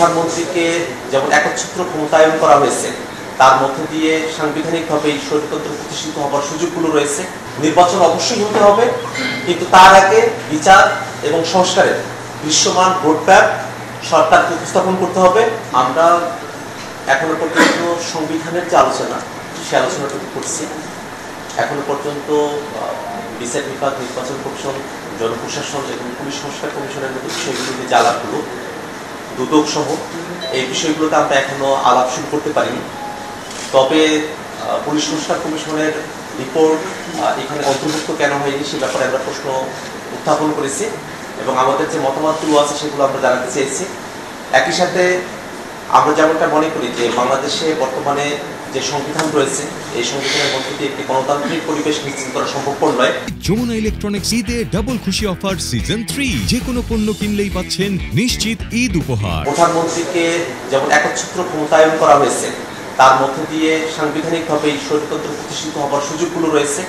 প্রধানমন্ত্রীকে যেমন একচ্ছত্র ক্ষমতায়ন করা হয়েছে, তার মধ্য দিয়ে সাংবিধানিকভাবে এই স্বৈরতন্ত্র প্রতিষ্ঠিত হবার সুযোগগুলো রয়েছে। নির্বাচন অবশ্যই হতে হবে, কিন্তু তার আগে বিচার এবং সংস্কারের দৃশ্যমান রোডম্যাপ সরকারকে উপস্থাপন করতে হবে। আমরা এখনো পর্যন্ত সংবিধানের যে আলোচনা, সে আলোচনাটুকু করছি। এখনো পর্যন্ত বিচার বিভাগ, নির্বাচন কমিশন, জনপ্রশাসন এবং পুলিশ সংস্কার কমিশনের মতো বিষয়গুলোতে যে আলাপগুলো, দুদক সহ এই বিষয়গুলোতে আমরা এখনো আলাপ শুরু করতে পারিনি। তবে পুলিশ সংস্কার কমিশনের রিপোর্ট এখানে অন্তর্ভুক্ত কেন হয়নি সে ব্যাপারে আমরা প্রশ্ন উত্থাপন করেছি এবং আমাদের যে মতামতগুলো আছে সেগুলো আমরা জানাতে চেয়েছি। একই সাথে আমরা যেমনটা মনে করি যে বাংলাদেশে বর্তমানে যে সংবিধান রয়েছে, এই সংবিধানের মধ্যে দিয়ে একটি গণতান্ত্রিক পরিবেশ নিশ্চিত করা সম্ভবপর নয়। যমুনা ইলেকট্রনিক্স ঈদে ডাবল খুশি অফার সিজন 3, যে কোনো পণ্য কিনলেই পাচ্ছেন নিশ্চিত ঈদ উপহার। প্রধানমন্ত্রীকে যেমন একচ্ছত্র ক্ষমতায়ন করা হয়েছে, তার মধ্য দিয়ে সাংবিধানিকভাবে এই স্বৈরতন্ত্র প্রতিষ্ঠিত হবার সুযোগগুলো রয়েছে।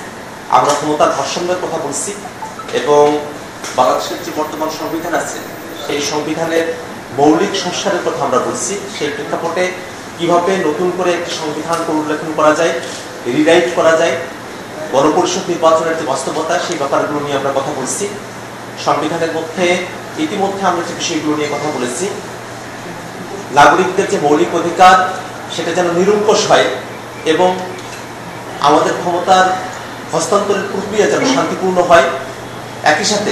আমরা ক্ষমতার ভারসাম্যের কথা বলছি এবং বাংলাদেশের যে বর্তমান সংবিধান আছে, সেই সংবিধানের মৌলিক সংস্কারের কথা আমরা বলছি। সেই প্রেক্ষাপটে কিভাবে নতুন করে একটি সংবিধান পুনর্লেখন করা যায়, রিরাইট করা যায়, গণপরিষদ নির্বাচনের যে বাস্তবতা, সেই ব্যাপারগুলো নিয়ে আমরা কথা বলছি। সংবিধানের মধ্যে ইতিমধ্যে আমরা যে বিষয়গুলো নিয়ে কথা বলেছি, নাগরিকদের যে মৌলিক অধিকার সেটা যেন নিরঙ্কুশ হয় এবং আমাদের ক্ষমতার হস্তান্তরের প্রক্রিয়া যেন শান্তিপূর্ণ হয়। একই সাথে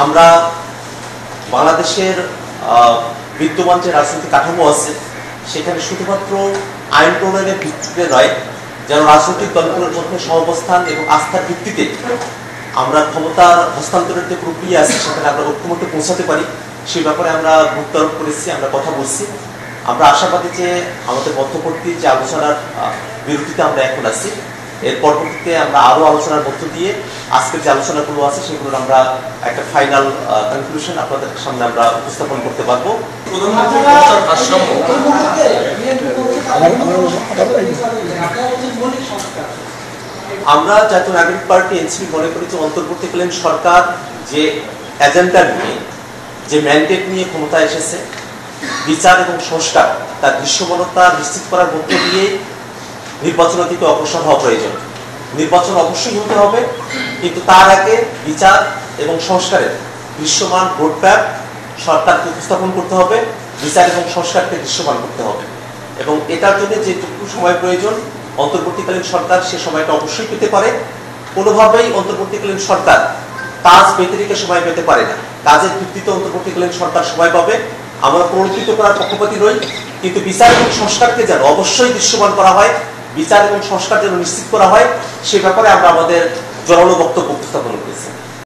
আমরা বাংলাদেশের বিদ্যমান যে রাজনৈতিক কাঠামো আছে, সেখানে শুধুমাত্র আইন প্রণয়নের ভিত্তিতে নয়, যেন রাজনৈতিক দলগুলোর মধ্যে সহাবস্থান এবং আস্থার ভিত্তিতে আমরা ক্ষমতার হস্তান্তরের যে প্রক্রিয়া আছে সেখানে আমরা ঐক্যমত্যে পৌঁছাতে পারি, সেই ব্যাপারে আমরা গুরুত্ব আরোপ করেছি, আমরা কথা বলছি। আমরা আশাবাদী যে আমাদের মধ্যবর্তী যে আলোচনার বিরতিতে আমরা এখন আছি, এর পরবর্তীতে আমরা আরো আলোচনার মধ্য দিয়ে আজকের যে আলোচনাগুলো আছে সেগুলোর আমরা একটা ফাইনাল কনক্লুশন আপনাদের সামনে আমরা উপস্থাপন করতে পারবো। আমরা জাতীয় নাগরিক পার্টি এনসিপি মনে করি যে অন্তর্বর্তীকালীন সরকার যে এজেন্ডা নিয়ে, যে ম্যান্ডেট নিয়ে ক্ষমতায় এসেছে, বিচার এবং সংস্কার তার দৃশ্যমানতা নিশ্চিত করার মধ্য দিয়ে নির্বাচনের দিকে অগ্রসর হওয়া প্রয়োজন। নির্বাচন অবশ্যই হতে হবে, কিন্তু তার আগে বিচার এবং সংস্কারের দৃশ্যমান রোডম্যাপ সরকারকে উপস্থাপন করতে হবে, বিচার এবং সংস্কারকে দৃশ্যমান করতে হবে এবং এটার জন্য যেটুকু সময় প্রয়োজন অন্তর্বর্তীকালীন সরকার সে সময়টা অবশ্যই পেতে পারে। কোনোভাবেই অন্তর্বর্তীকালীন সরকার কাজ ব্যতিরেকে সময় পেতে পারে না। কাজের ভিত্তিতে অন্তর্বর্তীকালীন সরকার সময় পাবে। আমরা পুনরুদ্ধার করার পক্ষপাতী নই, কিন্তু বিচার এবং সংস্কারকে যেন অবশ্যই দৃশ্যমান করা হয়, বিচার এবং সংস্কার যেন নিশ্চিত করা হয়, সে ব্যাপারে আমরা আমাদের জোরালো বক্তব্য উপস্থাপন করেছি।